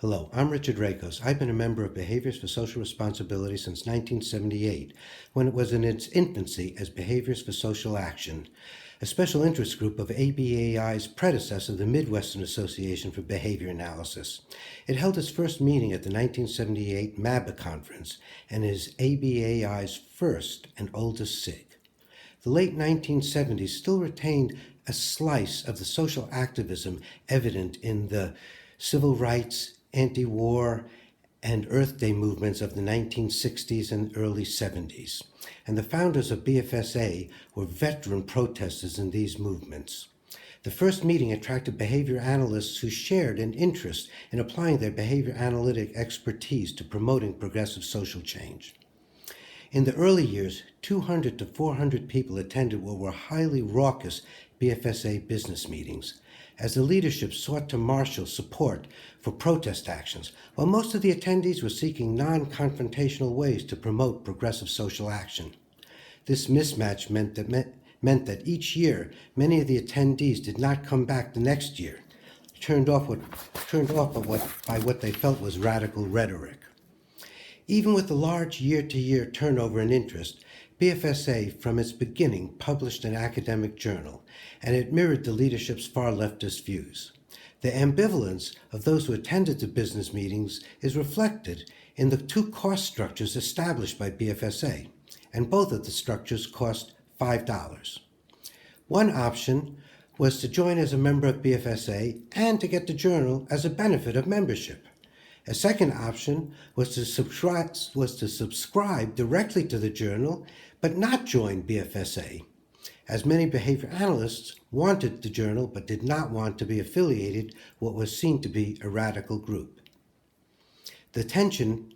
Hello, I'm Richard Rakos. I've been a member of Behaviorists for Social Responsibility since 1978, when it was in its infancy as Behaviorists for Social Action, a special interest group of ABAI's predecessor, the Midwestern Association for Behavior Analysis. It held its first meeting at the 1978 MABA conference and is ABAI's first and oldest SIG. The late 1970s still retained a slice of the social activism evident in the civil rights, anti-war, and Earth Day movements of the 1960s and early 70s. And the founders of BFSA were veteran protesters in these movements. The first meeting attracted behavior analysts who shared an interest in applying their behavior analytic expertise to promoting progressive social change. In the early years, 200 to 400 people attended what were highly raucous BFSA business meetings, as the leadership sought to marshal support for protest actions, while most of the attendees were seeking non-confrontational ways to promote progressive social action. This mismatch meant that each year, many of the attendees did not come back the next year, turned off by what they felt was radical rhetoric. Even with the large year-to-year turnover and interest, BFSA from its beginning published an academic journal, and it mirrored the leadership's far leftist views. The ambivalence of those who attended the business meetings is reflected in the two cost structures established by BFSA, and both of the structures cost $5. One option was to join as a member of BFSA and to get the journal as a benefit of membership. A second option was to subscribe directly to the journal, but not join BFSA, as many behavior analysts wanted the journal but did not want to be affiliated with what was seen to be a radical group. The tension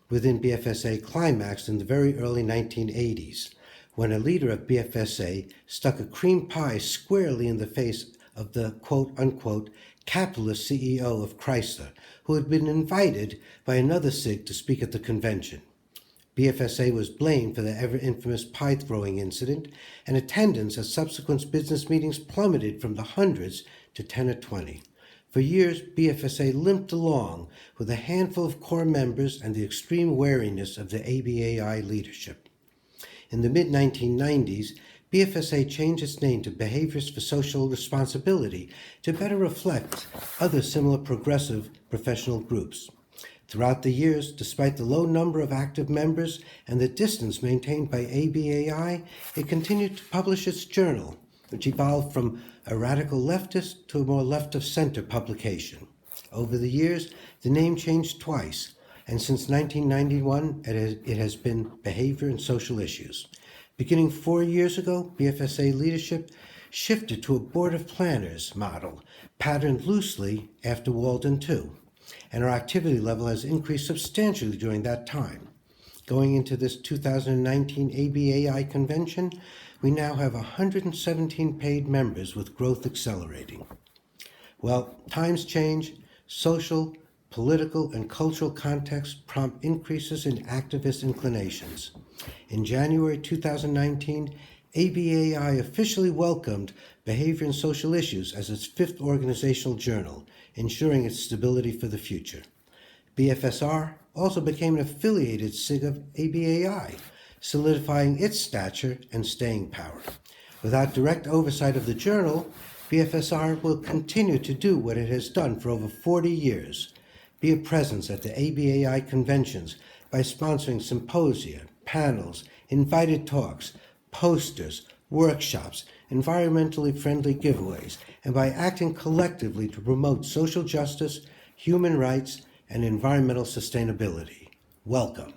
within BFSA climaxed in the very early 1980s, when a leader of BFSA stuck a cream pie squarely in the face of the quote-unquote capitalist CEO of Chrysler, who had been invited by another SIG to speak at the convention. BFSA was blamed for the ever-infamous pie-throwing incident, and attendance at subsequent business meetings plummeted from the hundreds to 10 or 20. For years, BFSA limped along with a handful of core members and the extreme wariness of the ABAI leadership. In the mid-1990s, BFSA changed its name to Behaviorists for Social Responsibility to better reflect other similar progressive professional groups. Throughout the years, despite the low number of active members and the distance maintained by ABAI, it continued to publish its journal, which evolved from a radical leftist to a more left-of-center publication. Over the years, the name changed twice, and since 1991, it has been Behavior and Social Issues. Beginning 4 years ago, BFSA leadership shifted to a board of planners model, patterned loosely after Walden II, and our activity level has increased substantially during that time. Going into this 2019 ABAI convention, we now have 117 paid members, with growth accelerating. Well, times change. Social, political, and cultural contexts prompt increases in activist inclinations. In January 2019, ABAI officially welcomed Behavior and Social Issues as its fifth organizational journal, ensuring its stability for the future. BFSR also became an affiliated SIG of ABAI, solidifying its stature and staying power. Without direct oversight of the journal, BFSR will continue to do what it has done for over 40 years, be a presence at the ABAI conventions by sponsoring symposia, panels, invited talks, posters, workshops, environmentally friendly giveaways, and by acting collectively to promote social justice, human rights, and environmental sustainability. Welcome.